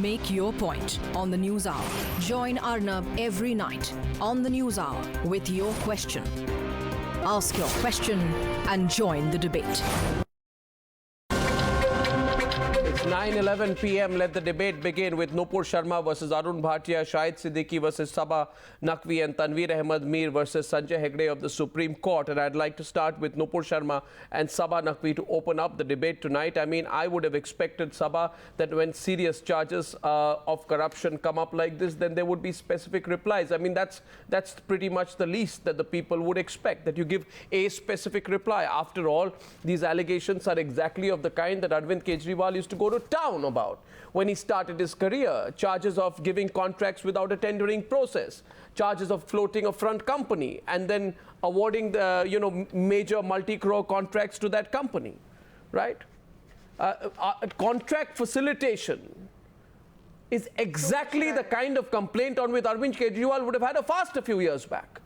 Make your point on the News Hour. Join Arnab every night on the News Hour with your question. Ask your question and join the debate. It's 9:11 p.m. Let the debate begin with Nupur Sharma versus Arun Bhatia, Shahid Siddiqui versus Saba, Naqvi and Tanveer Ahmed Mir versus Sanjay Hegde of the Supreme Court. And I'd like to start with Nupur Sharma and Saba Naqvi to open up the debate tonight. I mean, I would have expected, Saba, that when serious charges of corruption come up like this, then there would be specific replies. I mean, that's pretty much the least that the people would expect, that you give a specific reply. After all, these allegations are exactly of the kind that Arvind Kejriwal used to go to town about when he started his career. Charges of giving contracts without a tendering process, charges of floating a front company and then awarding the major multi-crore contracts to that company, right? Contract facilitation is exactly the kind of complaint on which Arvind Kejriwal would have had a fast a few years back.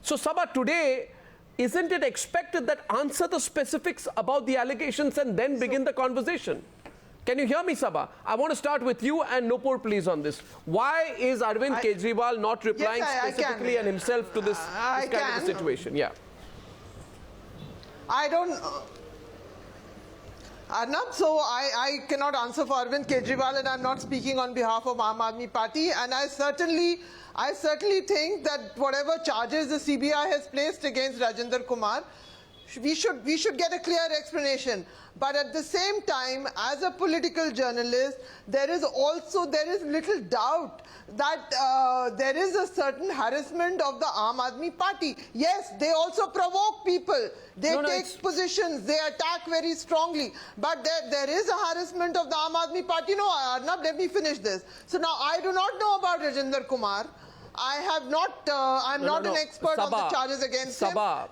So Saba, today, isn't it expected that answer the specifics about the allegations and then begin the conversation? Can you hear me, Saba? I want to start with you and Nupur, please, on this. Why is Arvind Kejriwal not replying specifically and himself to this kind of a situation? Yeah. I don't... Arnab, so I cannot answer for Arvind Kejriwal, and I'm not speaking on behalf of Aam Aadmi Party. And I certainly think that whatever charges the CBI has placed against Rajinder Kumar, we should get a clear explanation. But at the same time, as a political journalist, there is little doubt that there is a certain harassment of the Aam Aadmi Party. Yes, they also provoke people. They take positions. They attack very strongly. But there is a harassment of the Aam Aadmi Party. No, Arnab, let me finish this. So now, I do not know about Rajinder Kumar. I have not, I'm not an expert on the charges against him, but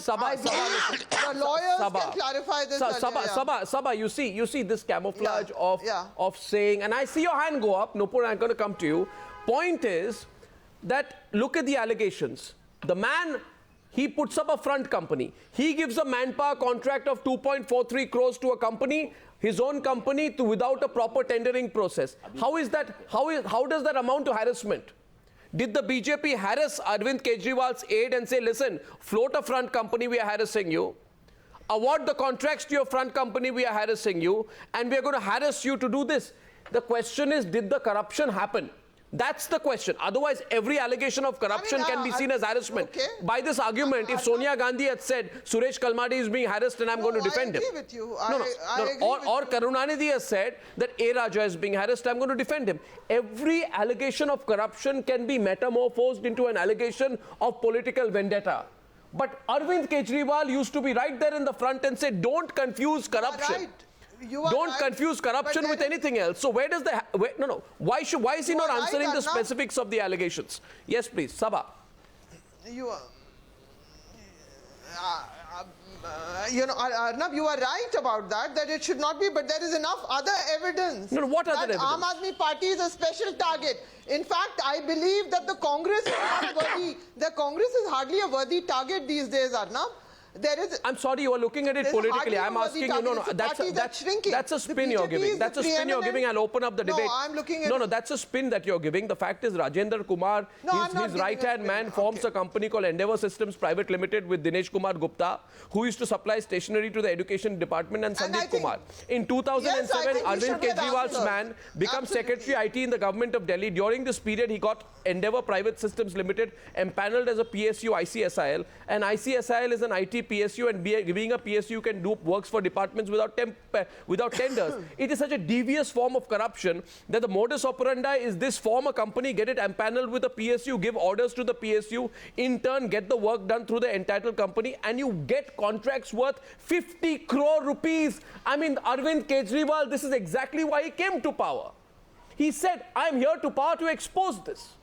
I believe the lawyers can clarify this. Saba, you see this camouflage of saying, and I see your hand go up, Nupur, I'm going to come to you. Point is that look at the allegations. The man, he puts up a front company. He gives a manpower contract of 2.43 crores to a company, his own company, without a proper tendering process. How is that? How does that amount to harassment? Did the BJP harass Arvind Kejriwal's aide and say, listen, float a front company, we are harassing you. Award the contracts to your front company, we are harassing you. And we are going to harass you to do this. The question is, did the corruption happen? That's the question. Otherwise, every allegation of corruption can be seen as harassment. Okay. By this argument, if Sonia Gandhi had said, Suresh Kalmadi is being harassed and I'm going to defend him. I agree with you. Or Karunanidhi has said that A. Raja is being harassed, I'm going to defend him. Every allegation of corruption can be metamorphosed into an allegation of political vendetta. But Arvind Kejriwal used to be right there in the front and say, don't confuse corruption. Don't confuse corruption with anything else. So where does the... Why is he not answering the specifics of the allegations? Yes, please. Saba. Arnab, you are right about that it should not be, but there is enough other evidence. What other evidence? Aam Aadmi Party is a special target. In fact, I believe that the Congress is not worthy. The Congress is hardly a worthy target these days, Arnab. I'm sorry, you are looking at it politically. I'm asking you, that's a spin you're giving. That's a spin you're giving. I'll open up the debate. I'm looking at that's a spin that you're giving. The fact is, Rajendra Kumar, his right-hand man, forms a company called Endeavour Systems Private Limited with Dinesh Kumar Gupta, who used to supply stationery to the Education Department, and Sandeep Kumar. In 2007, Arvind Kejriwal's man becomes Secretary IT in the government of Delhi. During this period, he got Endeavour Private Systems Limited empaneled as a PSU ICSIL, and ICSIL is an IT PSU, and being a PSU can do works for departments without tenders. It is such a devious form of corruption that the modus operandi is this: form a company, get it empaneled with a PSU, give orders to the PSU, in turn get the work done through the entitled company, and you get contracts worth 50 crore rupees. I mean, Arvind Kejriwal, this is exactly why he came to power. He said, I'm here to power to expose this.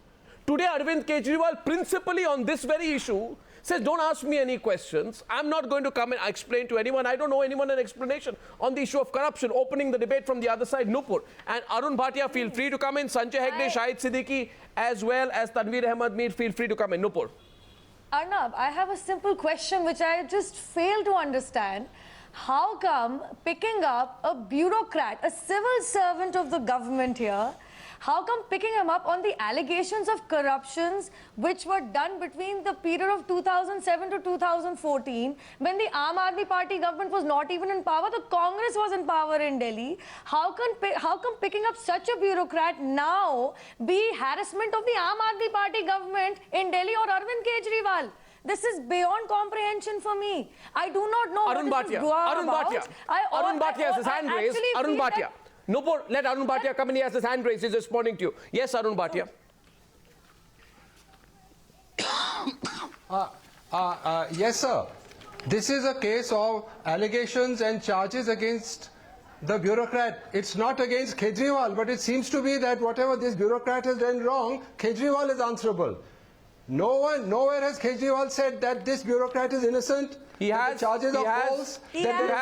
Today, Arvind Kejriwal, principally on this very issue, says, don't ask me any questions. I'm not going to come and explain to anyone. I don't know anyone an explanation on the issue of corruption. Opening the debate from the other side, Nupur. And Arun Bhatia, feel free to come in. Sanjay Hegde, Shahid Siddiqui, as well as Tanveer Ahmed Mir, feel free to come in. Nupur. Arnab, I have a simple question which I just fail to understand. how come picking up a bureaucrat, a civil servant of the government here, how come picking him up on the allegations of corruptions which were done between the period of 2007 to 2014, when the Aam Aadmi Party government was not even in power, the Congress was in power in Delhi? How come picking up such a bureaucrat now be harassment of the Aam Aadmi Party government in Delhi or Arvind Kejriwal? This is beyond comprehension for me. I do not know Arun what Bhatia. this is Arun Bhatia. Arun Bhatia has his hand raised. Arun Bhatia. Nupur, let Arun Bhatia come in. He has his hand raised. He's responding to you. Yes, Arun Bhatia. Yes, sir. This is a case of allegations and charges against the bureaucrat. It's not against Kejriwal, but it seems to be that whatever this bureaucrat has done wrong, Kejriwal is answerable. Nowhere has Kejriwal said that this bureaucrat is innocent. He has. Charges He are has. false. He has.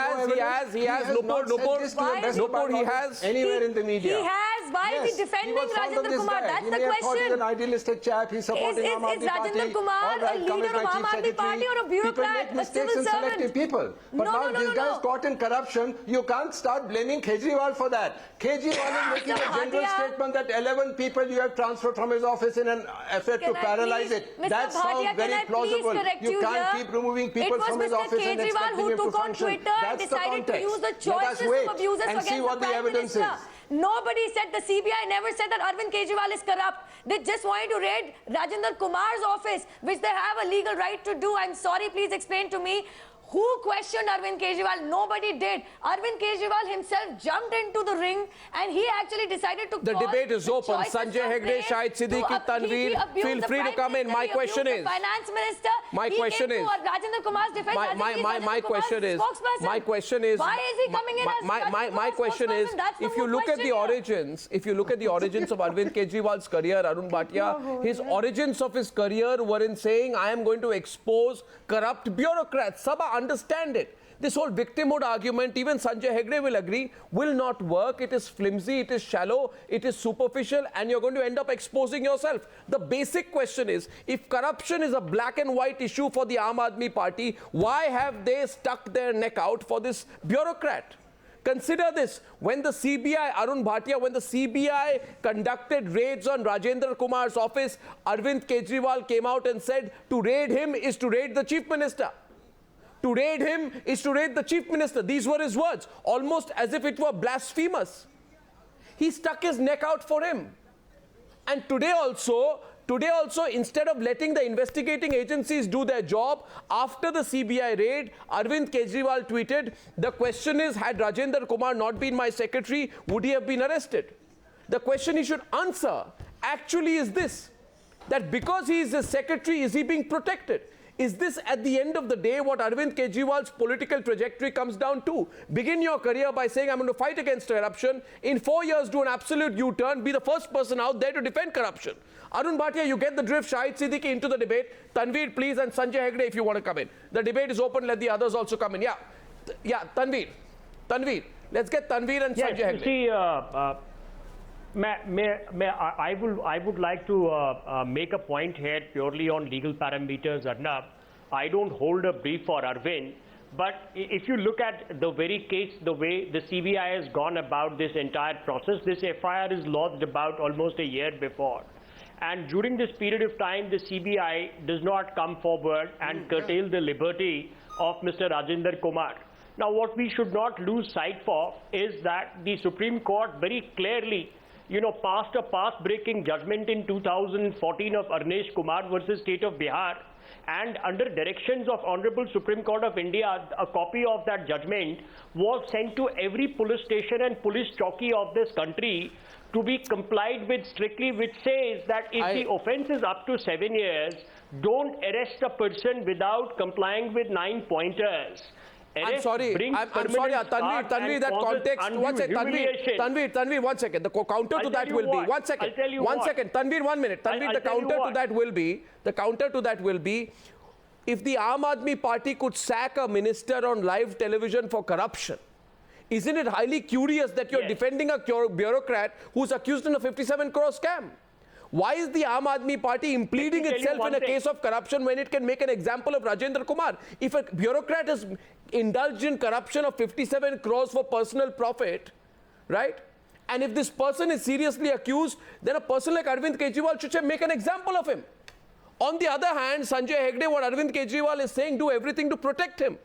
Nupur. He has. Anywhere in the media. He has. Why is he defending Rajendra Kumar? That's the question. Thought he's an idealistic chap. He's supporting Aam Aadmi Party. Is Rajendra Kumar a leader of Aam Aadmi Party or a bureaucrat, a civil servant? Selective people. But now this guy is caught in corruption. You can't start blaming Kejriwal for that. Kejriwal is making a general statement that 11 people you have transferred from his office in an effort to paralyze it. That sounds very plausible. You can't keep removing people from his office and expecting him to function. That's the context. Let us wait and see what the evidence is. Nobody said, the CBI never said that Arvind Kejriwal is corrupt. They just wanted to raid Rajendra Kumar's office, which they have a legal right to do. I'm sorry, please explain to me. Who questioned Arvind Kejriwal? Nobody did. Arvind Kejriwal himself jumped into the ring and he actually decided to The debate is open. Sanjay, Hegde, Shahid, Siddiqui, Tanveer, feel free to come in. My question is... Finance minister. My question is... Rajendra Kumar's defense. My question is... My question is... Why is he coming in as... My question is, if you look at the origins, of Arvind Kejriwal's career, Arun Bhatia, his origins of his career were in saying, I am going to expose corrupt bureaucrats. Saba, understand it. This whole victimhood argument, even Sanjay Hegde will agree, will not work. It is flimsy, it is shallow, it is superficial, and you're going to end up exposing yourself. The basic question is, if corruption is a black and white issue for the Aam Aadmi Party, why have they stuck their neck out for this bureaucrat? Consider this, when the CBI, Arun Bhatia, when the CBI conducted raids on Rajendra Kumar's office, Arvind Kejriwal came out and said, to raid him is to raid the Chief Minister. To raid him is to raid the Chief Minister. These were his words, almost as if it were blasphemous. He stuck his neck out for him. And today also, instead of letting the investigating agencies do their job, after the CBI raid, Arvind Kejriwal tweeted, the question is, had Rajendra Kumar not been my secretary, would he have been arrested? The question he should answer actually is this, that because he is a secretary, is he being protected? Is this, at the end of the day, what Arvind Kejriwal's political trajectory comes down to? Begin your career by saying, I'm going to fight against corruption. In 4 years, do an absolute U-turn. Be the first person out there to defend corruption. Arun Bhatia, you get the drift. Shahid, Siddiqui into the debate. Tanveer, please, and Sanjay Hegde, if you want to come in. The debate is open. Let the others also come in. Yeah, Tanveer. Let's get Tanveer and Sanjay Hegde. See, I would like to make a point here purely on legal parameters, Arnab. I don't hold a brief for Arvind, but if you look at the very case, the way the CBI has gone about this entire process, this FIR is lodged about almost a year before. And during this period of time, the CBI does not come forward and curtail the liberty of Mr. Rajendra Kumar. Now, what we should not lose sight of is that the Supreme Court very clearly passed a path-breaking judgment in 2014 of Arnesh Kumar versus State of Bihar, and under directions of Honorable Supreme Court of India, a copy of that judgment was sent to every police station and police chowki of this country to be complied with strictly, which says that if the offence is up to 7 years, don't arrest a person without complying with 9 pointers. I'm sorry, Tanveer, that context, one second, Tanveer, 1 second, the counter to that will be, 1 second, Tanveer, 1 minute, Tanveer, the counter to that will be, if the Aam Aadmi Party could sack a minister on live television for corruption, isn't it highly curious that you're defending a bureaucrat who's accused in a 57 crore scam? Why is the Aam Aadmi Party impleading itself in a case of corruption when it can make an example of Rajendra Kumar? If a bureaucrat is indulged in corruption of 57 crores for personal profit, right? And if this person is seriously accused, then a person like Arvind Kejriwal should make an example of him. On the other hand, Sanjay Hegde, what Arvind Kejriwal is saying, do everything to protect him.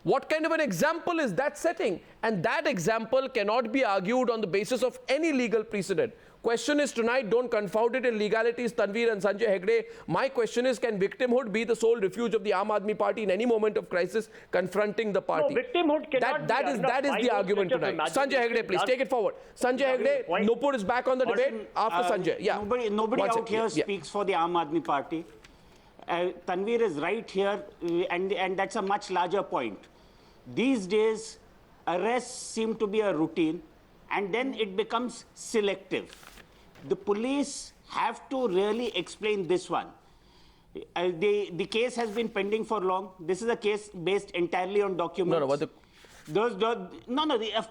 What kind of an example is that setting? And that example cannot be argued on the basis of any legal precedent. Question is tonight, don't confound it in legalities, Tanveer and Sanjay Hegde. My question is, can victimhood be the sole refuge of the Aam Aadmi Party in any moment of crisis confronting the party? No, victimhood cannot that is the argument tonight. Sanjay Hegde, please take it forward. Sanjay Hegde, Nupur is back on the debate after Sanjay. Yeah. Nobody out here speaks for the Aam Aadmi Party. Tanveer is right here, and that's a much larger point. These days, arrests seem to be a routine, and then it becomes selective. The police have to really explain this one. The case has been pending for long. This is a case based entirely on documents. Of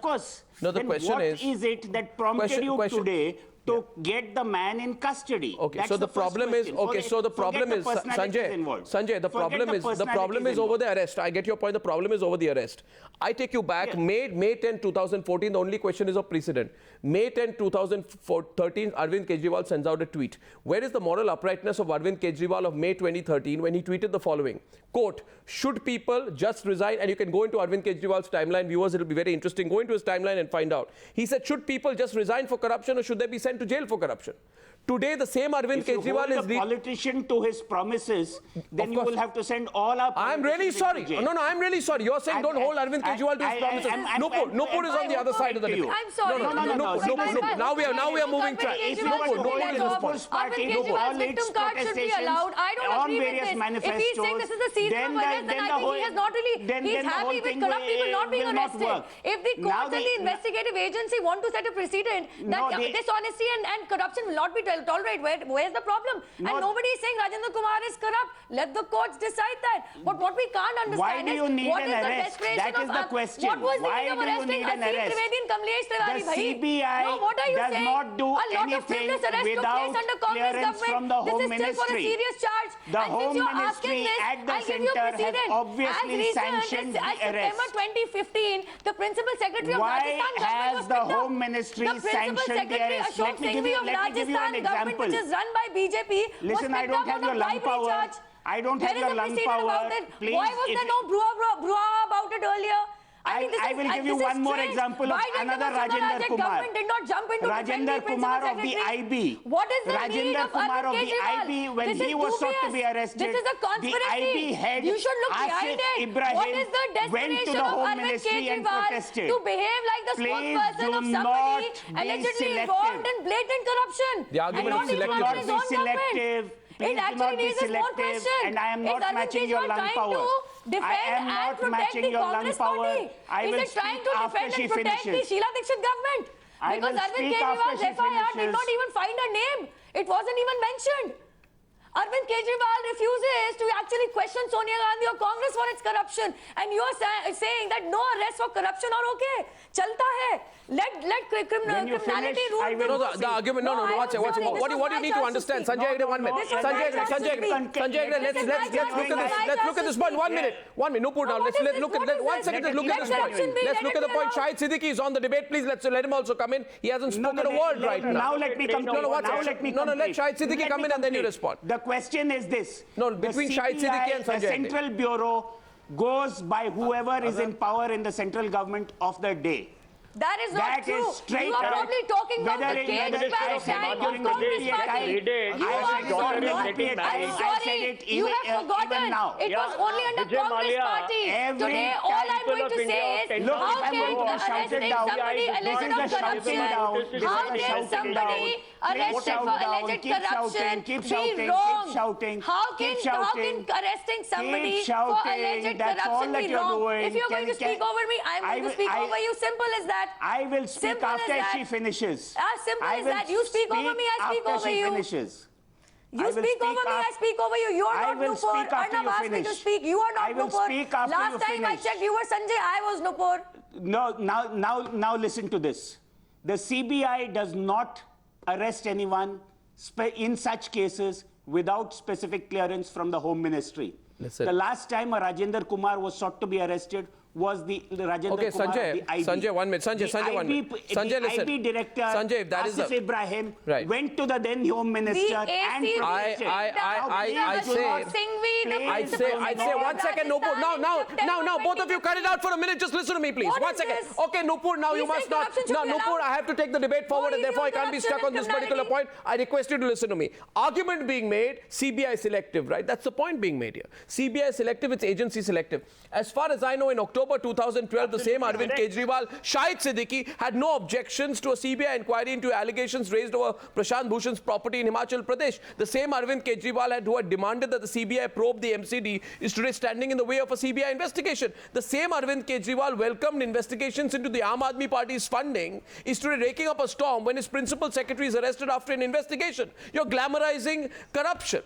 course. No, the then question what is it that prompted you today to get the man in custody? Okay, That's so the problem is, so the problem is, Sanjay, the problem is over the arrest. I get your point. The problem is over the arrest. I take you back, May 10, 2014, the only question is of precedent. May 10, 2013, Arvind Kejriwal sends out a tweet. Where is the moral uprightness of Arvind Kejriwal of May 2013 when he tweeted the following? Quote, should people just resign? And you can go into Arvind Kejriwal's timeline, viewers, it'll be very interesting. Go into his timeline and find out. He said, should people just resign for corruption or should they be sent to jail for corruption? Today, the same Arvind Kejriwal is a politician to his promises, then you will have to send all our I'm really sorry. No, I'm really sorry. You're saying don't hold Arvind Kejriwal to his promises. Nupur is on the other side of the debate. I'm sorry. Nupur. Now we are moving track. Nupur is responsible. Kejriwal's victim card should be allowed. I don't agree with this. If he's saying this is the season of arrest, then I think he has not really, he's happy with corrupt people not being arrested. If the courts and the investigative agency want to set a precedent that dishonesty and corruption will not be tolerated, where's the problem? And nobody is saying Rajendra Kumar is corrupt. Let the courts decide that. But what we can't understand is what is the desperation that is the question. What was the Why need of do you arresting need an Aseem arrest? Trivedi and Kamlesh Tiwari? The CBI does not do anything without clearance from the Home Ministry. The Home Ministry at the center has obviously sanctioned the arrest. September 2015, the Principal Secretary of Rajasthan Why has the Home Ministry the Principal sanctioned the Secretary arrest? Ashok Singhvi of Rajasthan government, which is run by BJP, listen, I don't have your lung power. I don't have your lung power. Please, why was there no brouhaha about it earlier? I will give you one more example of another Rajendra Kumar. Did not jump into Rajendra Kumar of the IB. What is the need of Kumar of the Kejriwal? IB when he was sought to be arrested. This is a conspiracy. The IB head, you should look behind it. Ibrahim, what is the went to desperation the of Home Arvind Ministry and Kejriwal protested. to behave like the spokesperson of somebody allegedly involved in blatant corruption? The argument and not is even on his own selective. government. It actually needs a small question. And I am not matching your lung power. I am not matching your lung power. I will speak after she finishes. The Sheila Dikshit government. Because Arvind Kejriwal's FIR did not even find her name. It wasn't even mentioned. Arvind Kejriwal refuses to actually question Sonia Gandhi or Congress for its corruption. And you are saying that no arrests for corruption are okay. Chalta hai. Let criminality rule. The argument, watch it. What do you need to understand? Sanjay, 1 minute. Sanjay, let's look at this point. 1 minute. Nupur now. Let's look at this point. Let's look at the point. Shahid Siddiqui is on the debate. Please let him also come in. He hasn't spoken a word right now. Now let me come to let Shahid Siddiqui come in and then you respond. The question is this. Between Shahid Siddiqui and Sanjay. The Central Bureau goes by whoever is in power in the central government of the day. That is not true. Straight you are probably talking about the Kejriwal time of Congress party. You have forgotten. It was only under Congress party. Today, all I'm going to say is, how can arresting somebody alleged of corruption, how can somebody arrested for alleged corruption be wrong? How can arresting somebody for alleged corruption be wrong? If you're going to speak over me, I'm going to speak over you. Simple as that. I will speak after she finishes. As simple as that. You speak over me, I speak over you. Finishes. You speak over me, I speak over you. You are not Nupur. Arnab asked me to speak. You are not Nupur. Last time I checked, you were Sanjay. I was Nupur. No, now listen to this. The CBI does not arrest anyone in such cases without specific clearance from the Home Ministry. Listen. The last time a Rajendra Kumar was sought to be arrested was the Rajendra Kumar Sanjay, of the IB. Sanjay, 1 minute. Sanjay, 1 minute. Sanjay, listen. IB director, Sanjay, if that is Asif Ibrahim, right, went to the then Home Minister and I say, 1 second, Nupur. Now, both of you cut it out for a minute. Just listen to me, please. 1 second. Okay, Nupur, now you must not. Now, Nupur, I have to take the debate forward and therefore I can't be stuck on this particular point. I request you to listen to me. Argument being made, CBI selective, right? That's the point being made here. CBI selective, it's agency selective. As far as I know, in October 2012, the same Arvind Kejriwal, Shahid Siddiqui, had no objections to a CBI inquiry into allegations raised over Prashant Bhushan's property in Himachal Pradesh. The same Arvind Kejriwal who had demanded that the CBI probe the MCD is today standing in the way of a CBI investigation. The same Arvind Kejriwal welcomed investigations into the Aam Aadmi Party's funding is today raking up a storm when his principal secretary is arrested after an investigation. You're glamorizing corruption.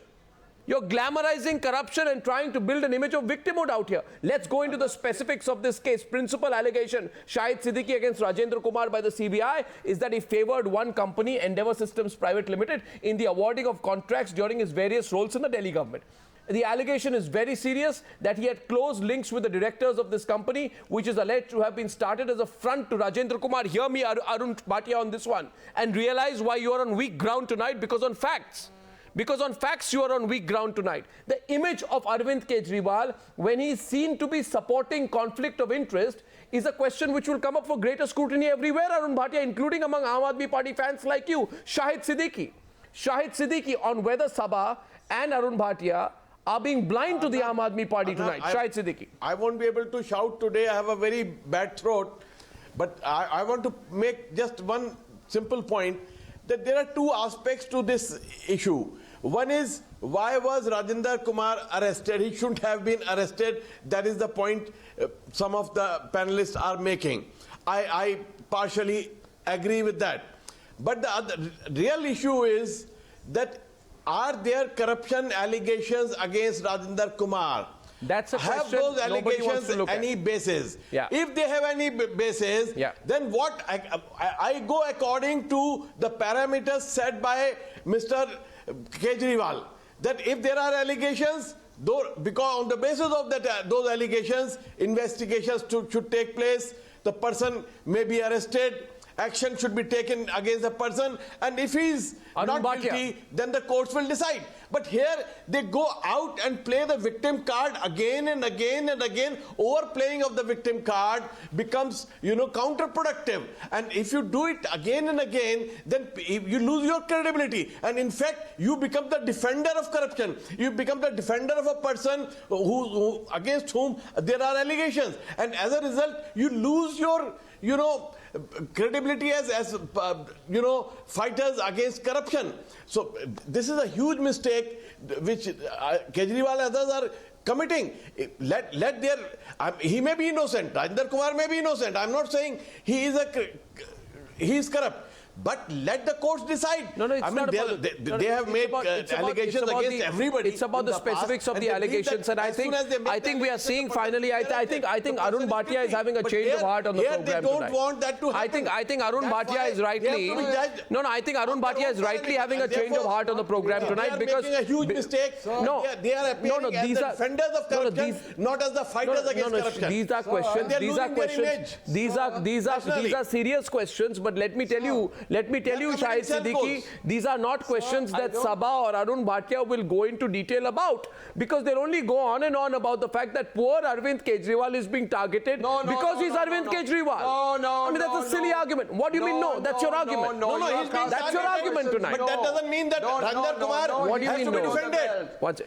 You're glamorizing corruption and trying to build an image of victimhood out here. Let's go into the specifics of this case. Principal allegation, Shahid Siddiqui against Rajendra Kumar by the CBI is that he favored one company, Endeavour Systems Private Limited, in the awarding of contracts during his various roles in the Delhi government. The allegation is very serious that he had close links with the directors of this company, which is alleged to have been started as a front to Rajendra Kumar. Hear me, Arun Bhatia, on this one. And realize why you are on weak ground tonight, because on facts. Because on facts, you are on weak ground tonight. The image of Arvind Kejriwal, when he is seen to be supporting conflict of interest, is a question which will come up for greater scrutiny everywhere, Arun Bhatia, including among Aam Aadmi Party fans like you. Shahid Siddiqui on whether Saba and Arun Bhatia are being blind to the Aam Aadmi Party tonight. Shahid Siddiqui. I won't be able to shout today. I have a very bad throat. But I want to make just one simple point, that there are two aspects to this issue. One is, why was Rajendra Kumar arrested? He shouldn't have been arrested. That is the point some of the panelists are making. I partially agree with that. But the real issue is that, are there corruption allegations against Rajendra Kumar? That's a question. Have those allegations any basis? Yeah. If they have any basis, then what? I go according to the parameters set by Mr. Kejriwal, that if there are allegations, because on the basis of those allegations, investigations should take place, the person may be arrested, action should be taken against the person, and if he is not guilty, then the courts will decide. But here they go out and play the victim card again and again and again. Overplaying of the victim card becomes, counterproductive. And if you do it again and again, then you lose your credibility. And in fact, you become the defender of corruption. You become the defender of a person against whom there are allegations. And as a result, you lose your, credibility as fighters against corruption. So this is a huge mistake which Kejriwal and others are committing. He may be innocent. Rajendra Kumar may be innocent. I'm not saying he is corrupt. But let the courts decide. No, it's not about they have made allegations against everybody. It's about the specifics of the allegations, and I think we are seeing finally. I think Arun Bhatia is having a change of heart on the program tonight. They don't want that to happen. I think Arun Bhatia is rightly. I think Arun Bhatia is rightly having a change of heart on the program tonight, because they are making a huge mistake. They are appearing as the defenders of corruption, not as the fighters against corruption. These are questions. These are serious questions. But let me tell you, Shahid Siddiqui, these are not questions that Saba or Arun Bhatia will go into detail about, because they'll only go on and on about the fact that poor Arvind Kejriwal is being targeted because he's Arvind Kejriwal. That's a silly argument. What do you mean, no? That's your argument. That's your argument tonight. But that doesn't mean that Rajendra Kumar has to be defended.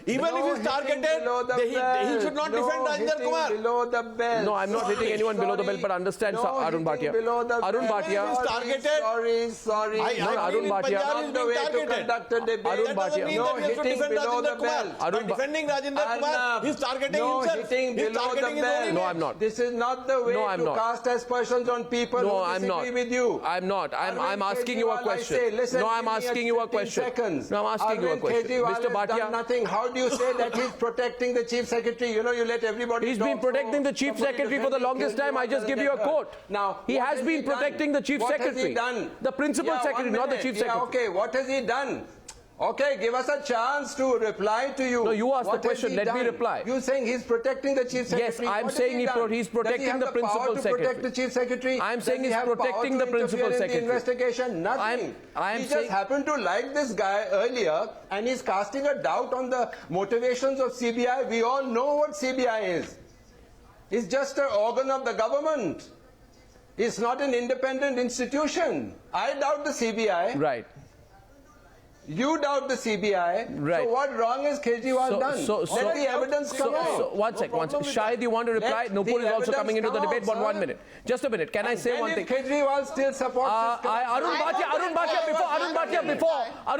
Even if he's targeted, he should not defend Rajendra Kumar. Below the belt. No, I'm not hitting anyone below the belt, but understand, Arun Bhatia. Arun Bhatia. He's targeted. Sorry. Arun Bhatia. That's the way to conduct a debate. Arun Bhatia. No hitting below the belt. By defending Rajendra Kumar, he's targeting himself. No hitting below the belt. No, I'm not. This is not the way to cast aspersions on people who disagree with you. I'm not. I'm asking you a question. No, I'm asking you a question. No, I'm asking you a question. Mr. Bhatia. Nothing. How do you say that he's protecting the chief secretary? You let everybody He's been protecting the chief secretary for the longest time. I just give you a quote. Now, he has been protecting the chief secretary. What has he done? The principal secretary, not the chief secretary. Okay, what has he done? Okay, give us a chance to reply to you. No, you asked the question. Let me reply. You're saying he's protecting the Chief Secretary. Yes, I'm saying he's protecting the Principal Secretary. Protect the Chief Secretary? I'm saying he's protecting the Principal Secretary. In the investigation? Nothing. He just happened to like this guy earlier, and he's casting a doubt on the motivations of CBI. We all know what CBI is. It's just an organ of the government. It's not an independent institution. I doubt the CBI. Right. You doubt the CBI. Right. So what wrong has Kejriwal done? Let the evidence come out. So one sec. Shahid, you want to reply? Nupur is also coming into the debate, but 1 minute. Just a minute. Can I say one thing? Kejriwal still supports Arun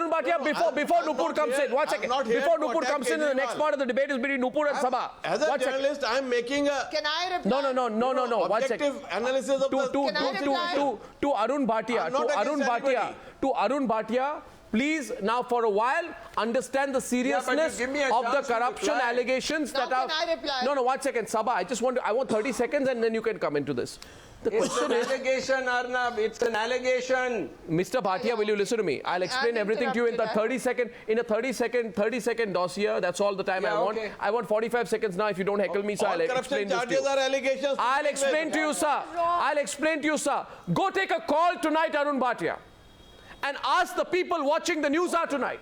Bhatia, before Nupur comes in. 1 second. Before Nupur comes in, the next part of the debate is between Nupur and Saba. As a journalist, I am making a... Can I reply? No. 1 second. Objective analysis of To Arun Bhatia. To Arun Bhatia. Please, now for a while, understand the seriousness of the corruption allegations that are... Can I reply? No, 1 second, Saba. I want 30 seconds and then you can come into this. The question is... It's an allegation, Arnab. It's an allegation. Mr. Bhatia, will you listen to me? I'll explain everything to you in the 30 second dossier. That's all the time I want. Okay. I want 45 seconds now if you don't heckle me, so I'll explain this to you. Are allegations. I'll explain to you, sir. Go take a call tonight, Arun Bhatia, and ask the people watching the Newshour tonight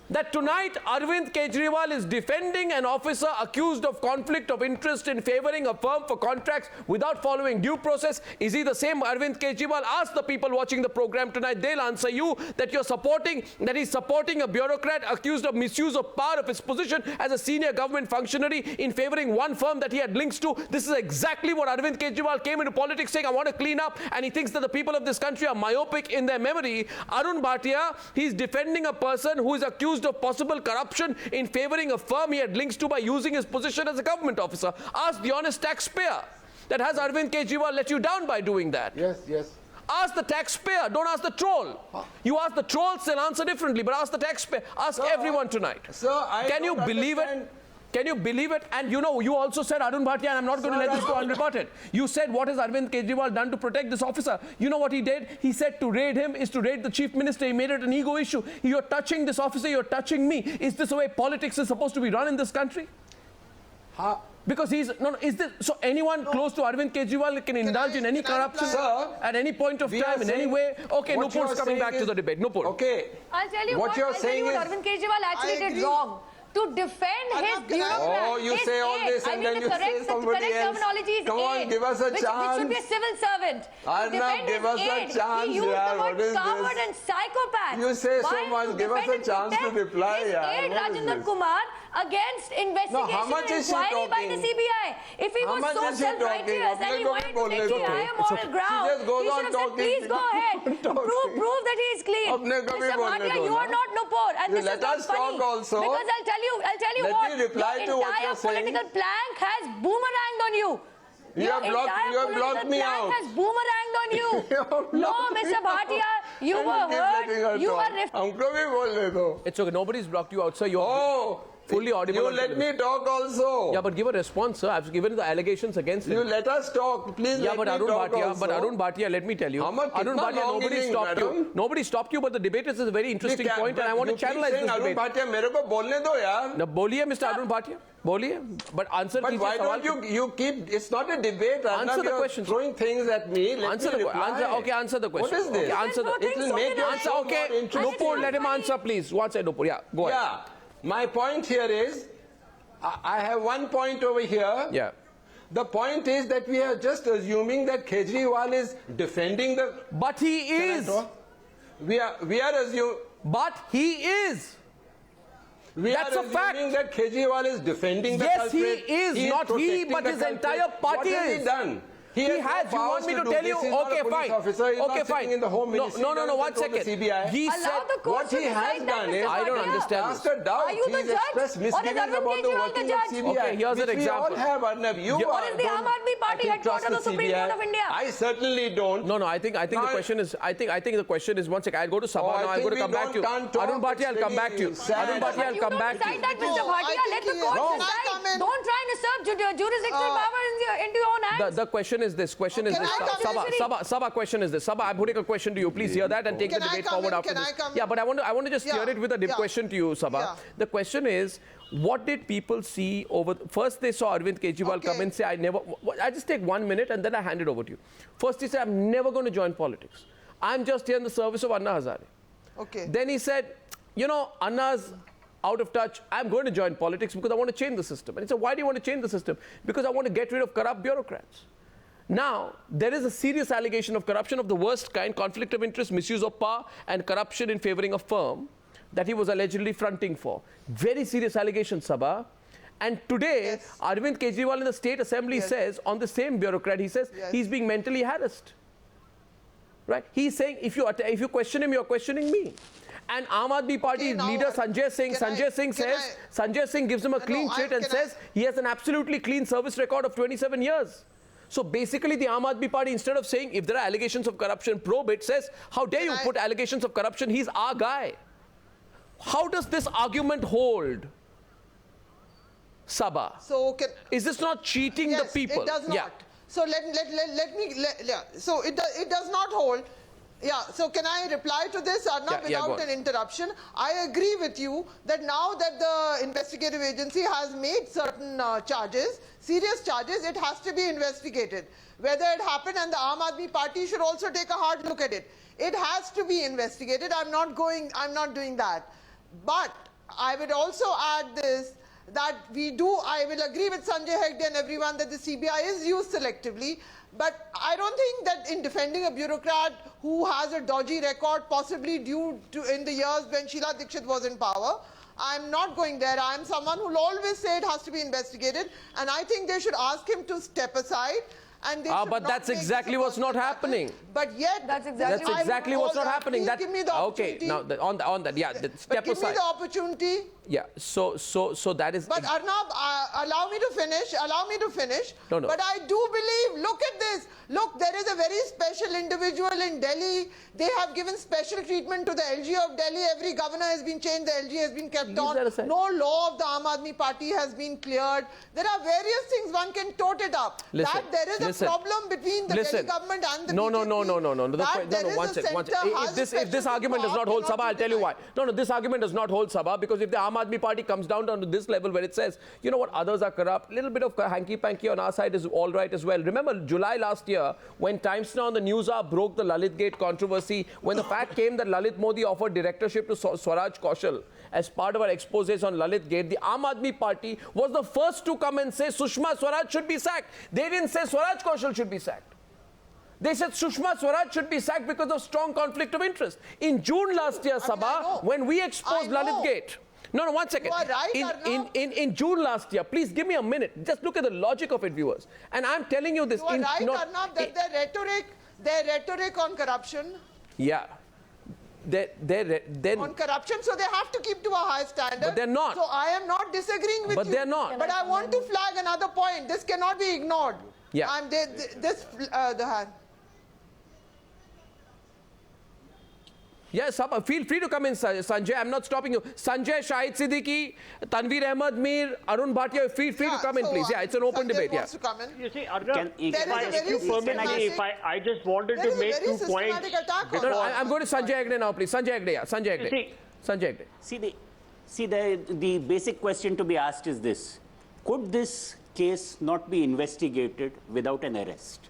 that tonight Arvind Kejriwal is defending an officer accused of conflict of interest in favoring a firm for contracts without following due process. Is he the same Arvind Kejriwal? Ask the people watching the program tonight. They'll answer you that he's supporting a bureaucrat accused of misuse of power of his position as a senior government functionary in favoring one firm that he had links to. This is exactly what Arvind Kejriwal came into politics saying, I want to clean up, and he thinks that the people of this country are myopic in their memory. Arun Bhatia, he's defending a person who is accused of possible corruption in favoring a firm he had links to by using his position as a government officer. Ask the honest taxpayer that has Arvind Kejriwal let you down by doing that. Yes. Ask the taxpayer, don't ask the troll. You ask the trolls, they'll answer differently, but ask the taxpayer. Ask everyone tonight. Can you believe it? Can you believe it? And you know, you also said Arun Bhatia, and I'm not going to let this go unreported. You said, what has Arvind Kejriwal done to protect this officer? You know what he did? He said to raid him is to raid the chief minister. He made it an ego issue. You're touching this officer, you're touching me. Is this the way politics is supposed to be run in this country? Because is this, so anyone close to Arvind Kejriwal can indulge in any corruption at any point of time, in any way? Okay, Nupur's coming back to the debate. Nupur. Okay. I'll tell you what you're saying is Arvind Kejriwal actually did wrong. To defend his bureaucrat. Oh, you say all this and then you say somebody else. Come on, give us a chance. Which should be a civil servant. Arnab, give us a chance. He used the word coward and psychopath. You say so much. Give us a chance to reply. His aide Rajendra Kumar against investigation and inquiry by the CBI. If he was so self-righteous and he wanted to take the higher moral ground, he should have said, please go ahead. Prove that he is clean. Mr. Bhatia, you are not Nupur. And this is not funny. Because I'll tell you what, your entire political plank has boomeranged on you. You have blocked me out. Has boomeranged on you. No, Mr. Bhatia, you were heard. You were... It's okay. Nobody's blocked you out, sir. You're fully audible. You let me talk also. Yeah, but give a response, sir. I've given the allegations against him. You let us talk. Please let me talk also. But Arun Bhatia, let me tell you. Arun Bhatia, nobody stopped you. Nobody stopped you, but the debate is a very interesting point, and I want to channelize this debate. Arun Bhatia, mere ko bolne do, yaar. Now, boliye, Mr. Arun Bhatia. Boliye. But answer But why don't you keep... It's not a debate. Answer the question. Throwing things at me. Answer the question. Okay, answer the question. What is this? Okay, answer the... It will make your show more interesting. Nupur, let him answer, please. One side, Nupur. Yeah, go ahead. Yeah. My point here is... I have one point over here. Yeah. The point is that we are just assuming that Kejriwal is defending the... But he is. We are assuming... But he is. That's a fact. We are assuming that Kejriwal is defending the culprit. Yes, he is. Not he, but his entire party is. What has he done? He has. You want me to tell you? Okay, fine. Okay, fine. No. 1 second. He said what he has done is... I don't understand this. Are you the judge? Or is Arvind Kejriwal the judge? Okay, here's an example. We all have, Arnab. What is the Aam Aadmi Party headquarters of the Supreme Court of India? I certainly don't. No. I think the question is. I think the question is. 1 second. I'll go to Saba now. I'm going to come back to you. Arun Bhatia, I'll come back to you. Arun Bhatia, I'll come back to you. You don't decide that, Mr. Bhatia. Let the court decide. Don't try and usurp jurisdictional power into your own hands. The question question is this. Question is this. Saba, question is this. Saba, I'm putting a question to you. Please hear that and take the debate forward after this. Yeah, but I want to just hear it with a question to you, Saba. Yeah. The question is, what did people see over... First, they saw Arvind Kejriwal come and say, I just take 1 minute and then I hand it over to you. First, he said, I'm never going to join politics. I'm just here in the service of Anna Hazare. Okay. Then he said, you know, Anna's out of touch. I'm going to join politics because I want to change the system. And he said, why do you want to change the system? Because I want to get rid of corrupt bureaucrats. Now, there is a serious allegation of corruption of the worst kind, conflict of interest, misuse of power, and corruption in favoring a firm that he was allegedly fronting for. Very serious allegation, Saba. And today, Arvind Kejriwal in the State Assembly says, on the same bureaucrat, he says he's being mentally harassed. Right? He's saying, if you question him, you're questioning me. And Aam Aadmi Party leader Sanjay Singh gives him a clean sheet and says he has an absolutely clean service record of 27 years. So basically, the Aam Aadmi Party, instead of saying if there are allegations of corruption, probe it, says, how dare you put allegations of corruption? He's our guy. How does this argument hold, Saba? So is this not cheating the people? It does not. Yeah. So so it does not hold. Yeah, so can I reply to this, Arnab, without an interruption? I agree with you that now that the investigative agency has made certain charges, serious charges, it has to be investigated. Whether it happened, and the Aam Aadmi Party should also take a hard look at it. It has to be investigated. I'm not doing that. But I would also add this, that I will agree with Sanjay, Hegde and everyone that the CBI is used selectively. But I don't think that in defending a bureaucrat who has a dodgy record, possibly due to in the years when Sheila Dikshit was in power, I'm not going there. I'm someone who will always say it has to be investigated. And I think they should ask him to step aside. And but that's exactly what's not happening. But yet, that's exactly what's not happening. Give me the opportunity. Okay, now on that, yeah, step give aside. Me the opportunity. Yeah, so that is... But Arnab, allow me to finish. No. But I do believe, look at this. Look, there is a very special individual in Delhi. They have given special treatment to the LG of Delhi. Every governor has been changed. The LG has been kept on. No law of the Aam Aadmi Party has been cleared. There are various things one can tote it up. That there is a problem between the Delhi government and the BJP. No. If this argument does not hold, Saba, I'll tell you why. No, this argument does not hold, Saba, because if the Aam Aadmi Party comes down to this level where it says, you know what, others are corrupt, a little bit of hanky-panky on our side is all right as well. Remember July last year, when Times Now and the Newshour broke the Lalit Gate controversy, when the fact came that Lalit Modi offered directorship to Swaraj Kaushal as part of our exposés on Lalit Gate, the Aam Aadmi Party was the first to come and say Sushma Swaraj should be sacked. They didn't say Swaraj Kaushal should be sacked. They said Sushma Swaraj should be sacked because of strong conflict of interest. In June last year, Saba, when we exposed Lalit Gate, no, 1 second. You are right, in June last year, please give me a minute. Just look at the logic of it, viewers. And I'm telling you this. You are right, Arnab, that their rhetoric on corruption. Yeah. On corruption, so they have to keep to a high standard. But they're not. So I am not disagreeing with you. But they're not. But I want to flag another point. This cannot be ignored. Yeah. The hand. Yes, feel free to come in, Sanjay. I'm not stopping you. Sanjay, Shahid, Siddiqui, Tanveer, Ahmed, Mir, Arun, Bhatia, feel free to come in, please. Yeah, it's an open debate. Yeah. To come in. You see, Arnab, if you permit me, I just wanted to make 2 points. No, I'm going to Sanjay Hegde now, please. Sanjay Hegde, yeah. Sanjay Hegde. Sanjay Hegde. See, the basic question to be asked is this. Could this case not be investigated without an arrest?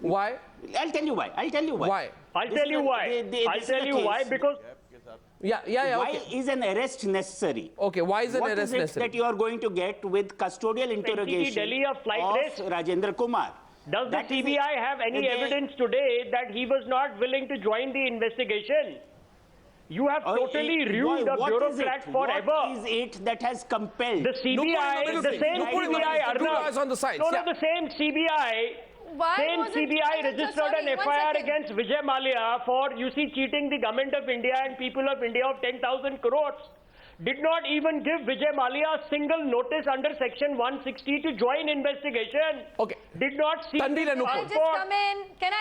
Why? I'll tell you why. I'll tell you why. Because... Why is an arrest necessary? Okay, why is an arrest necessary? What is it that you are going to get with custodial interrogation of Rajendra Kumar? Does the CBI have any evidence today that he was not willing to join the investigation? You have totally ruined the bureaucrat forever. What is it that has compelled? The CBI, the same CBI, Arnab. The same CBI... Same CBI registered an FIR against Vijay Mallya for, cheating the government of India and people of India of 10,000 crores. Did not even give Vijay Mallya a single notice under Section 160 to join investigation. Okay. Did not see... Can I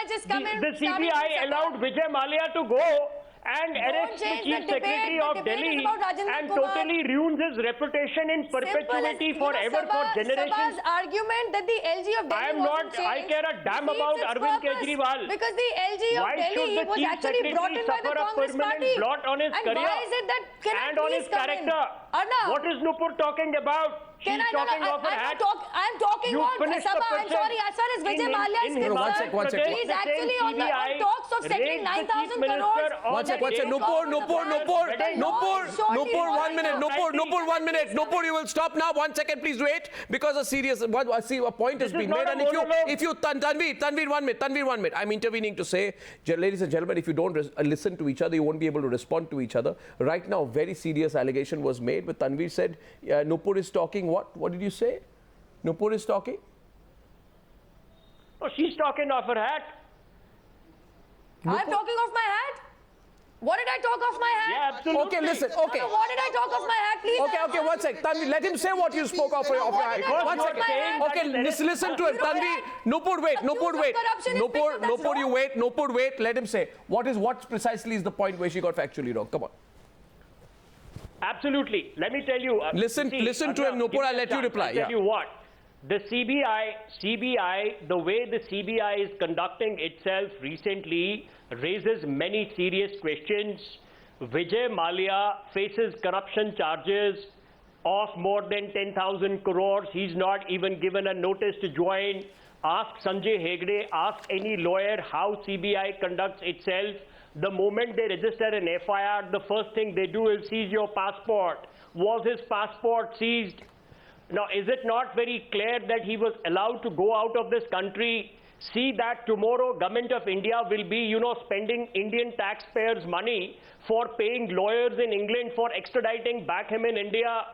just come in? The CBI allowed Vijay Mallya to go and arrests the Chief Secretary of Delhi and totally ruins his reputation in perpetuity forever for generations. Saba's argument that the LG of Delhi I care a damn about Arvind Kejriwal. Because the LG of Delhi was actually brought in by the Congress party. Blot on his career why is it that and on his character? What is Nupur talking about? She's talking off her hat. I'm talking on Saba. I'm sorry. As far as Vijay Mallya is concerned, he's actually on talks of settling 9,000 crores. One sec. Nupur, 1 minute. Nupur, 1 minute. Nupur, you will stop now. 1 second, please wait. Because a point has been made. And if you, Tanveer, 1 minute. I'm intervening to say, ladies and gentlemen, if you don't listen to each other, you won't be able to respond to each other. Right now, very serious allegation was made. But Tanveer said, Nupur is talking. What did you say? Nupur is talking? Oh, she's talking off her hat. I'm talking off my hat? What did I talk off my hat? Yeah, absolutely. Okay, listen. Okay. No, what did I talk off my hat, please? Okay, 1 sec. Tanveer, let him say what you spoke off your hat. 1 second. Okay, listen to him. Tanveer, Nupur, wait. Nupur, you wait. Nupur, wait. Let him say. What precisely is the point where she got factually wrong? Come on. Absolutely. Let me tell you. Listen to him, Nupur. I'll let you reply. I'll tell you what. The CBI, the way the CBI is conducting itself recently raises many serious questions. Vijay Mallya faces corruption charges of more than 10,000 crores. He's not even given a notice to join. Ask Sanjay Hegde, ask any lawyer how CBI conducts itself. The moment they register an FIR, the first thing they do is seize your passport. Was his passport seized? Now, is it not very clear that he was allowed to go out of this country? See that tomorrow government of India will be, spending Indian taxpayers' money for paying lawyers in England for extraditing back him in India.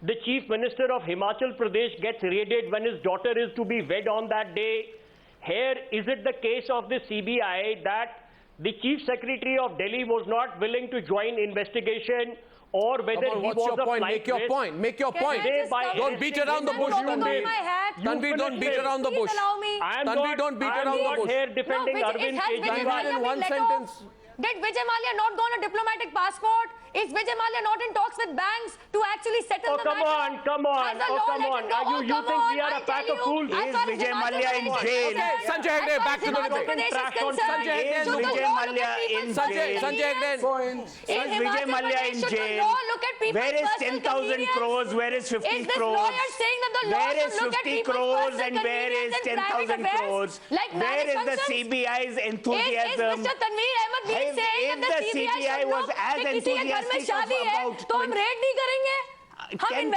The Chief Minister of Himachal Pradesh gets raided when his daughter is to be wed on that day. Here, is it the case of the CBI that the Chief Secretary of Delhi was not willing to join investigation, or whether he was a flight risk? Make your point. Don't beat around the bush, Tanveer. Tanveer, don't beat around the bush. Tanveer, don't beat around the bush. Here defending Arvind Kejriwal in one sentence. Did Vijay Mallya not go on a diplomatic passport? Is Vijay Mallya not in talks with banks to actually settle the matter? Come on. You think we are a pack of fools? Is Vijay Mallya in jail? Okay, Sanjay Hegde, back to the debate. Is Vijay Mallya in jail? Sanjay Hegde. Is Vijay Mallya in jail? Where is 10,000 crores? Where is 50 crores? Where is 50 crores and where is 10,000 crores? Where is the CBI's enthusiasm? Is Mr. Tanveer Ahmed saying that the CBI was as enthusiastic about 10,000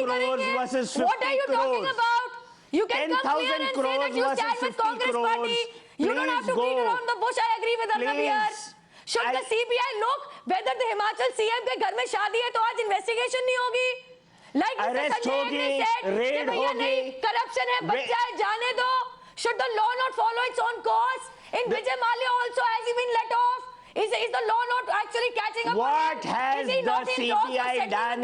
crores versus 50 crores. What are you talking about? You can come here and say that you stand with Congress party. You don't have to beat around the bush. I agree with Arnab here. Should the CBI look whether the Himachal CM के घर में शादी है तो आज investigation नहीं होगी? Like Mr. Sanjay said, raid होगी, corruption है, बच जाए, जाने दो. Should the law not follow its own course? In Vijay Mallya also, has he been let off? Is the law not actually catching up? What has the CBI done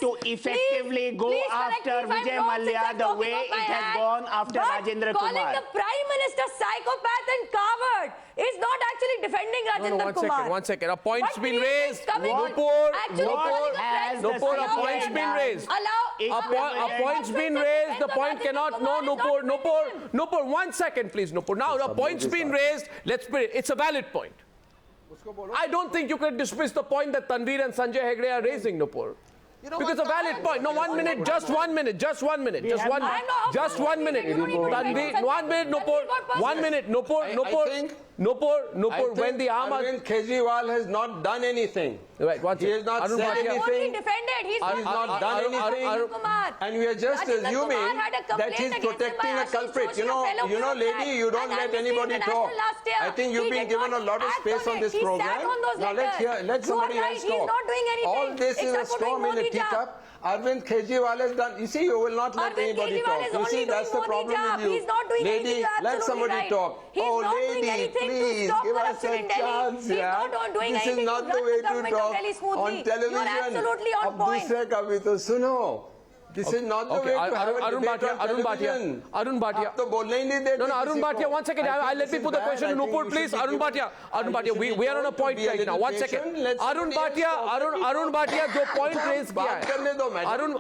to effectively go after Vijay Mallya the way it has gone after Rajendra Kumar? Calling the Prime Minister psychopath and coward is not actually defending Rajendra Kumar. One second. A point's been raised. Nupur, a point's been raised. A point's been raised. The point cannot. No, Nupur. 1 second, please, Nupur. Now, the point's been raised. It's a valid point. I don't think you can dismiss the point that Tanveer and Sanjay Hegde are raising, Nupur. Because it's a valid point. No, 1 minute, just 1 minute. Just 1 minute. Just 1 minute. Tanveer, 1 minute, Nupur. 1 minute, Nupur, when the Arvind Kejriwal has not done anything. Right, he has not Arun, said anything. He's not done anything. And we are just assuming that he's protecting a culprit. You know, lady, you don't let anybody talk. I think you've been given a lot of space on this program. Now let somebody else talk. All this is a storm in a teacup. Arvind Kejriwal has done. You see, you will not let anybody talk. You see, that's the problem with you. Lady, let somebody talk. Oh, lady, please give us a chance. This is not the way to talk on television. अब दूसरे का भी तो सुनो. This is not the way to have a debate on television. Arun Bhatia. आप तो बोलने ही नहीं देते No, Arun Bhatia, 1 second. Let me put the question to Nupur, please. Arun Bhatia, we are on a point right now. 1 second. Arun Bhatia, जो point raise किया है. Arun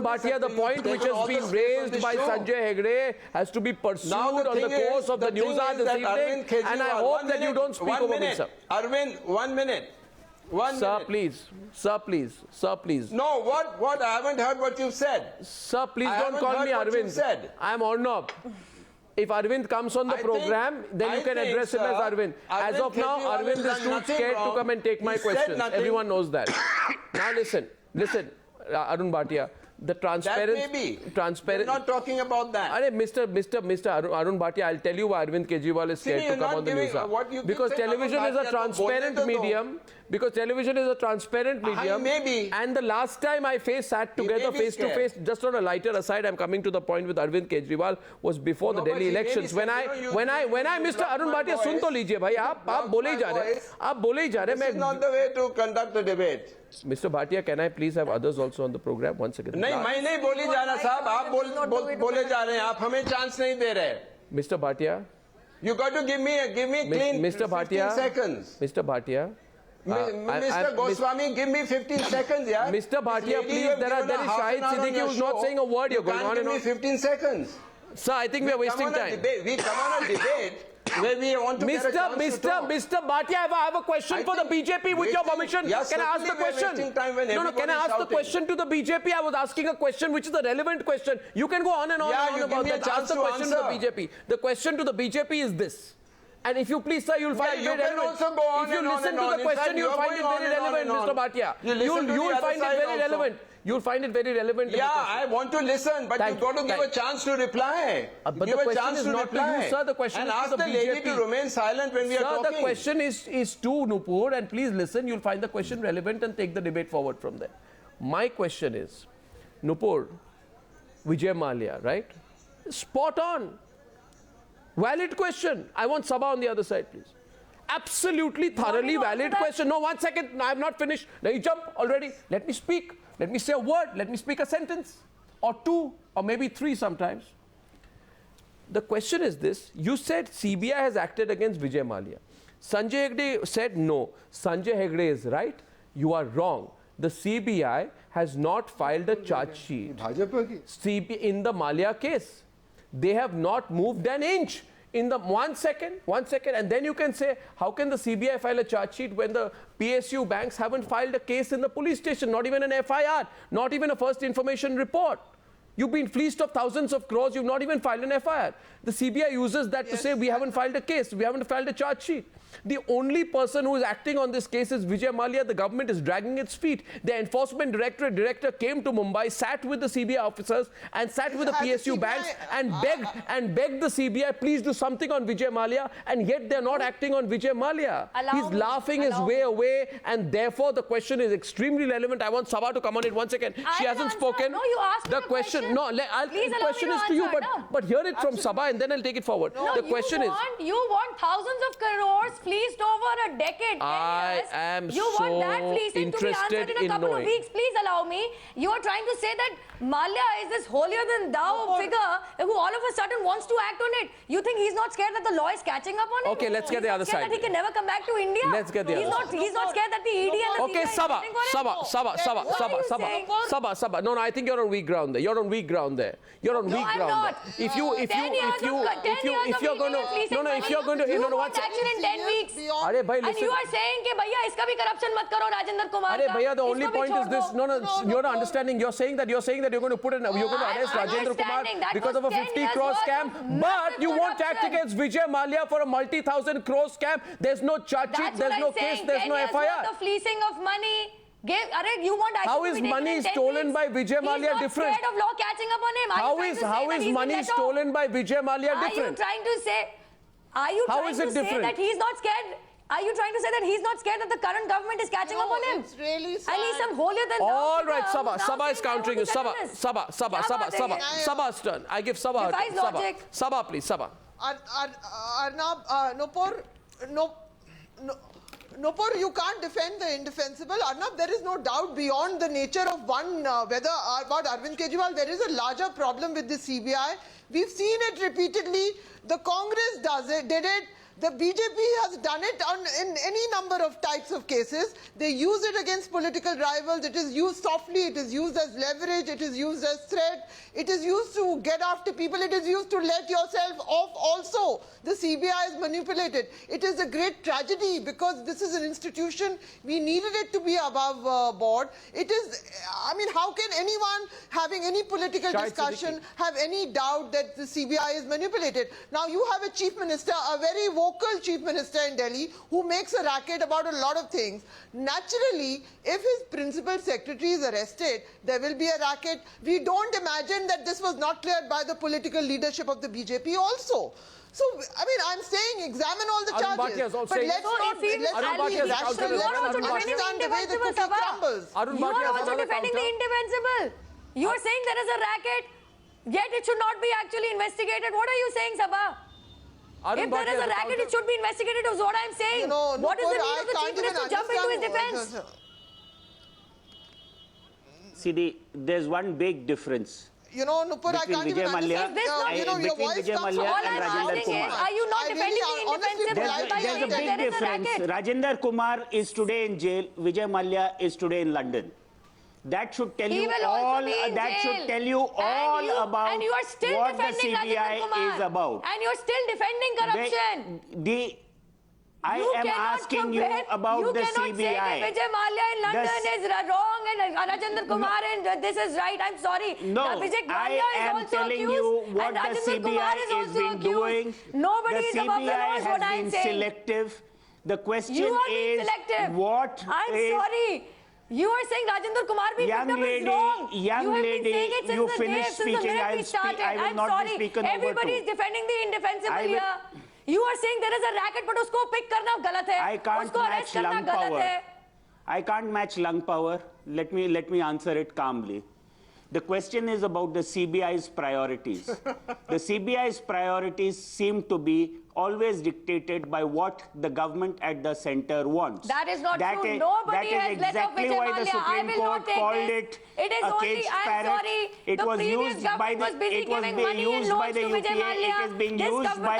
Bhatia, the point which has been raised by Sanjay Hegde has to be pursued on the course of the Newshour this evening, and I hope that you don't speak over me, sir. Arvind, 1 minute. Sir, please. Sir, please. Sir, please. No, what? I haven't heard what you've said. Sir, please don't call me Arvind. I am Arnab. If Arvind comes on the program, then you can address him as Arvind. As of now, Arvind is too scared to come and take my questions. Everyone knows that. Now listen, Arun Bhatia. The transparent. That may be. We're not talking about that. Mr. Arun Bhatia, I'll tell you why Arvind Kejriwal is scared to come on the news. Because television is a transparent medium. Because television is a transparent medium. Maybe. And the last time I sat together face to face, just on a lighter aside, I'm coming to the point with Arvind Kejriwal, was before the Delhi elections. When I, Mr. Arun Bhatia, सुन तो लीजिए भाई, आप बोले ही जा रहे. This is not the way to conduct the debate. Mr. Bhatia, can I please have others also on the program? 1 second. नहीं, मैं नहीं बोली जा रहा साहब, आप बोले जा रहे हैं, आप हमें chance नहीं दे रहे. Mr. Bhatia. You got to give me clean Mr. 15 Bhatia, seconds. Mr. Bhatia. Mr. Goswami, give me 15 seconds, yeah. Mr. Bhatia, please, there is Shahid Siddiqui who's not saying a word. You're going on and on. Give me 15 seconds. Sir, I think we are wasting time. We come on a debate where we want to get a chance to talk. Mr. Bhatia, I have a question for the BJP with your permission. Yes, can I ask the question? No, can I ask the question to the BJP? I was asking a question which is a relevant question. You can go on and on and on about that. Ask the question to the BJP. The question to the BJP is this. And if you please, sir, you'll find it very relevant. If you listen to the question, you'll find it very relevant, Mr. Bhatia. You'll find it very relevant. You'll find it very relevant. Yeah, I want to listen, but you've got to give a chance to reply. But the question is not to you, sir. The question is to the BJP. And ask the lady to remain silent when we are talking. Sir, the question is to Nupur, and please listen. You'll find the question relevant and take the debate forward from there. My question is, Nupur, Vijay Mallya, right? Spot on. Valid question. I want Saba on the other side, please. Absolutely, thoroughly valid question. No, 1 second. I have not finished. Now you jump already. Let me speak. Let me say a word. Let me speak a sentence. Or two, or maybe three sometimes. The question is this. You said CBI has acted against Vijay Mallya. Sanjay Hegde said no. Sanjay Hegde is right. You are wrong. The CBI has not filed a charge sheet in the Mallya case. They have not moved an inch. In the 1 second, and then you can say, how can the CBI file a charge sheet when the PSU banks haven't filed a case in the police station, not even an FIR, not even a first information report? You've been fleeced of thousands of crores, you've not even filed an FIR. The CBI uses that to say, we haven't filed a case, we haven't filed a charge sheet. The only person who is acting on this case is Vijay Mallya. The government is dragging its feet. The enforcement director came to Mumbai, sat with the CBI officers and sat with the PSU banks and begged the CBI, please do something on Vijay Mallya, and yet they're not acting on Vijay Mallya. He's laughing his way away, and therefore the question is extremely relevant. I want Saba to come on it 1 second. She hasn't spoken. No, you asked the question. No, the question is to you, but hear it from Saba, and then I'll take it forward. No, the question is, you want thousands of crores fleeced over a decade. I am you so want that fleecing to be answered in a couple of weeks. Please allow me. You are trying to say that Mallya is this holier than thou figure who all of a sudden wants to act on it. You think he's not scared that the law is catching up on him? Okay, let's get the other side. That he can never come back to India. Let's get the other side. He's not scared that the ED and the okay, Saba. No, I think you're on weak ground there. You're on weak ground there. You're on weak ground there. If you're going to want action in 10 weeks. And you are saying कि भैया इसका भी corruption मत करो राजेंद्र कुमार का. भैया, the only point is this. No, you're not understanding. You're saying that you're going to arrest Rajendra Kumar because of a 50 crore scam. But you won't act against Vijay Mallya for a multi-thousand crore scam. There's no charge sheet. There's no case. There's no FIR. The fleecing of money. How is money stolen by Vijay Mallya different? He's not scared of law catching up on him. How is money stolen by Vijay Mallya different? Are you trying to say that he's not scared? Are you trying to say that he's not scared that the current government is catching up on him? It's really sad. And he's some holier than thou. All right, Saba is countering you. Saba's turn. I give Saba. Saba, please, Saba. Arnab, Nupur, Nupur, you can't defend the indefensible. Arnab, there is no doubt beyond the nature of about Arvind Kejriwal, there is a larger problem with the CBI. We've seen it repeatedly. The Congress did it. The BJP has done it in any number of types of cases. They use it against political rivals. It is used softly. It is used as leverage. It is used as threat. It is used to get after people. It is used to let yourself off also. The CBI is manipulated. It is a great tragedy because this is an institution. We needed it to be above board. It is, I mean, how can anyone having any political discussion have any doubt that the CBI is manipulated? Now you have a chief minister, a very vocal chief minister in Delhi who makes a racket about a lot of things. Naturally, if his principal secretary is arrested, there will be a racket. We don't imagine that this was not cleared by the political leadership of the BJP also. So, I mean, I'm saying examine all the charges. But let's not understand the way the cookie crumbles. You are also defending the indefensible. You are saying there is a racket, yet it should not be actually investigated. What are you saying, Saba? If there is a racket, it should be investigated, is what I'm saying. What is the need of the chief minister to jump into his defense? See, there's one big difference. Nupur, I can't even understand. Your voice comes from all I'm asking is, are you not defending the indefensible? There's a big difference. Rajendra Kumar is today in jail. Vijay Mallya is today in London. That should tell you all. That should tell you all about what the CBI is about. And you're still defending corruption. I am asking you about the CBI. You cannot say that Vijay Mallya in London is wrong and Rajendra Kumar and this is right. I'm sorry. No, Vijay I Mallya am telling you what the CBI has been doing. Nobody the is above the law, CBI is what has I'm been saying. selective. The question you are being is selective. what I'm sorry. You are saying Rajendra Kumar being picked up is wrong. Young lady, you finished speaking. I will not be speaking over Everybody is defending the indefensible here. You are saying there is a racket, but usko pick karna galat hai. I can't match lung power. I can't match lung power. Let me answer it calmly. The question is about the CBI's priorities. The CBI's priorities seem to be always dictated by what the government at the center wants. That is not true. Nobody has let off Vijay Mallya. That is exactly why the Supreme Court called it a caged parrot. It was used by the UPA. It is being used by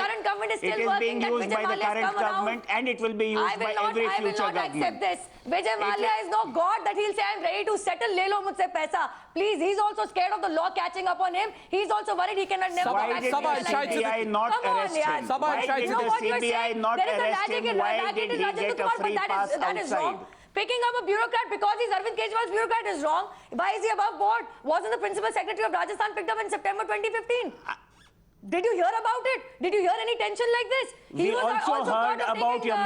the current government, and it will be used by every future government. I will not accept this. Vijay Mallya is no god that he'll say, I'm ready to settle, le lo mujhse paisa. Please, he's also scared of the law catching up on him. He's also worried he cannot never Why did the CBI not arrest him? Why did the CBI not arrest him? Why did he get a free pass outside? Picking up a bureaucrat because he's Arvind Kejriwal's bureaucrat is wrong. Why is he above board? Wasn't the principal secretary of Rajasthan picked up in September 2015? Did you hear about it? Did you hear any tension like this? We also heard about your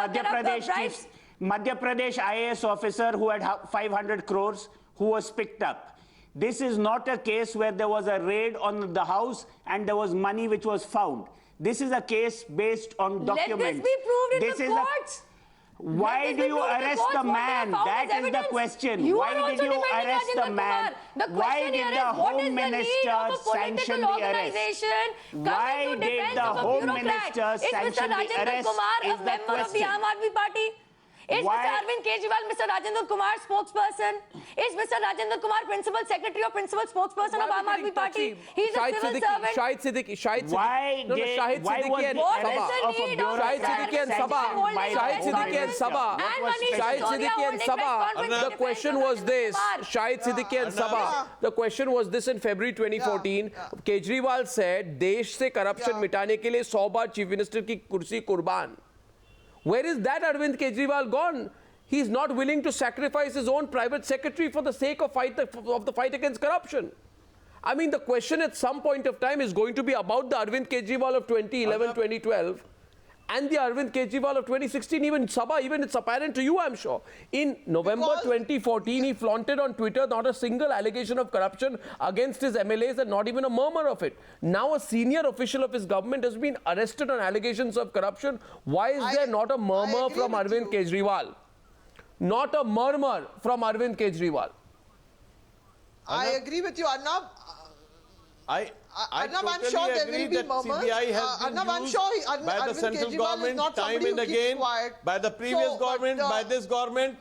Madhya Pradesh IAS officer who had 500 crores who was picked up. This is not a case where there was a raid on the house and there was money which was found. This is a case based on documents. Let this be proved in the courts. Why do you arrest the man? That is the question. Why did you arrest the man? Why did the Home Minister sanction the arrest? Why did the Home Minister sanction the arrest? Is the question. Is Mr. Arvind Kejriwal Mr. Rajendra Kumar spokesperson? Is Mr. Rajendra Kumar principal secretary or principal spokesperson of Aam Aadmi Party? He's a civil servant. Shahid Siddiqui and Saba. The question was this. Shahid Siddiqui and Saba. The question was this in February 2014. Kejriwal said, देश से corruption मिटाने के लिए 100 बार chief minister की कुर्सी कुर्बान. Where is that Arvind Kejriwal gone? He's not willing to sacrifice his own private secretary for the sake of the fight against corruption. I mean, the question at some point of time is going to be about the Arvind Kejriwal of 2011, 2012 and the Arvind Kejriwal of 2016, even Saba, even it's apparent to you, I'm sure. In November 2014, he flaunted on Twitter not a single allegation of corruption against his MLAs and not even a murmur of it. Now a senior official of his government has been arrested on allegations of corruption. Why is there not a murmur from Arvind Kejriwal? Not a murmur from Arvind Kejriwal. I agree with you, Arnab. I Arnab, totally I'm sure there agree will be that murmurs. CBI has been Arnab, I'm used sure by the Arvind central Kejriwal is government not time somebody and who keeps again, quiet. by the previous government, by this government.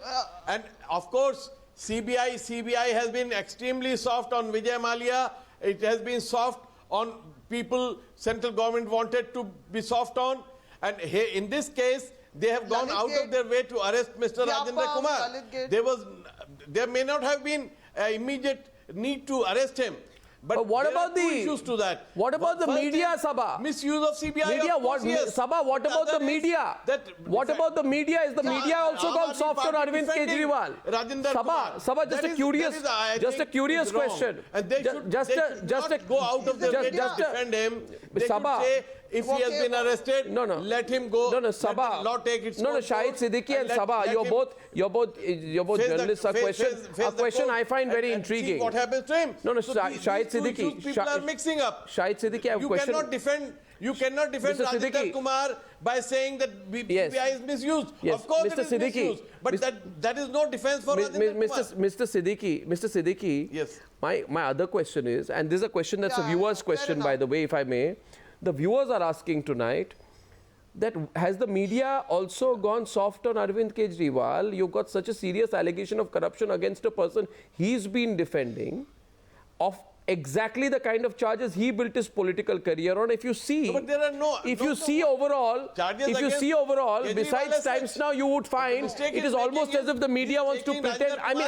And of course, CBI has been extremely soft on Vijay Mallya. It has been soft on people central government wanted to be soft on. And in this case, they have gone out of their way to arrest Mr. Rajendra Kumar. There may not have been immediate need to arrest him. But what about the issues to that? What about the media, Saba? Misuse of CBI. Media, what? Yes. Saba, what about the media? What about the media? Is the media also gone soft on Arvind Kejriwal? Saba, just a curious question. And they should not go out of their way to defend him. They should say, if he has been arrested, let him go. Saba. Law take its course. Shahid, Siddiqui and Saba, you're both journalists. A question I find very intriguing. See what happens to him. Shahid Siddiqui. People are mixing up. Shahid Siddiqui, I have a question. You cannot defend Rajendra Kumar by saying that CBI is misused. Yes. Of course Mr. it is Siddiqui, misused. But that is no defense for Rajendra Kumar. Mr. Siddiqui, yes. My other question is, and this is a question that's a viewer's question, by the way, if I may. The viewers are asking tonight that has the media also gone soft on Arvind Kejriwal? You've got such a serious allegation of corruption against a person he's been defending of exactly the kind of charges he built his political career on. If you see, overall, besides Times Now, you would find it is almost as if the media wants to pretend. I mean,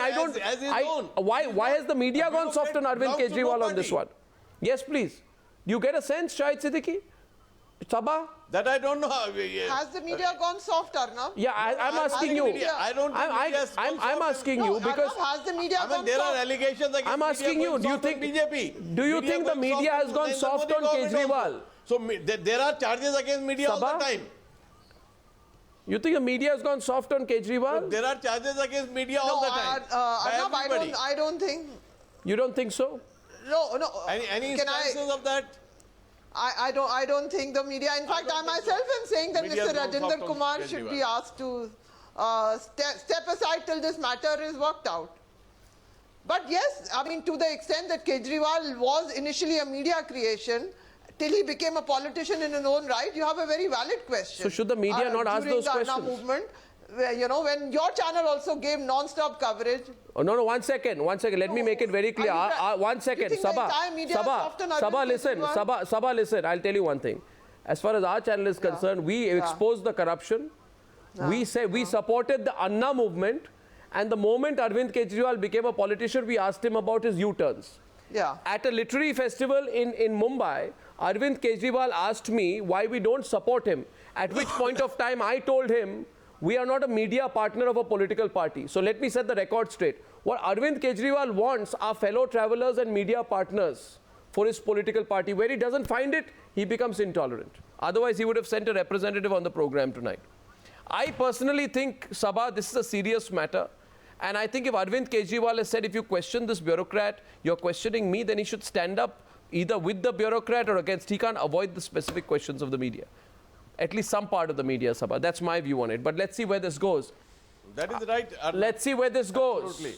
why has the media gone soft on Arvind Kejriwal on this one? Yes, please. Do you get a sense, Shahid Siddiqui? Saba? That I don't know. Has the media gone soft, Arnab? Yeah, I'm asking you. I don't think I'm asking you because has the media gone there soft? are allegations against I'm asking you, do you think the media has gone soft on Kejriwal? So there are charges against media all the time. You think the media has gone soft on Kejriwal? But there are charges against media all the time. Arnab, I don't think. You don't think so? No. Any instances of that? I don't think the media. In fact, I myself am saying that Mr. Rajendra Kumar should be asked to step aside till this matter is worked out. But yes, I mean, to the extent that Kejriwal was initially a media creation, till he became a politician in his own right, you have a very valid question. So should the media not ask those questions? During the Arnab movement, when your channel also gave non-stop coverage. Oh, no, 1 second. Let me make it very clear. 1 second. Saba, listen. Saba, listen. I'll tell you one thing. As far as our channel is concerned, we exposed the corruption. We supported the Anna movement. And the moment Arvind Kejriwal became a politician, we asked him about his U-turns. Yeah. At a literary festival in Mumbai, Arvind Kejriwal asked me why we don't support him. At which point of time I told him, we are not a media partner of a political party. So let me set the record straight. What Arvind Kejriwal wants are fellow travelers and media partners for his political party. Where he doesn't find it, he becomes intolerant. Otherwise, he would have sent a representative on the program tonight. I personally think, Saba, this is a serious matter. And I think if Arvind Kejriwal has said, if you question this bureaucrat, you're questioning me, then he should stand up either with the bureaucrat or against. He can't avoid the specific questions of the media. At least some part of the media, Saba. That's my view on it. But let's see where this goes. That is right. Let's see where this goes. Absolutely.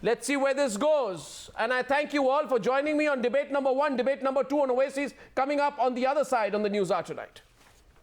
Let's see where this goes. And I thank you all for joining me on debate number 1, debate number 2 on Oasis, coming up on the other side on the Newshour tonight.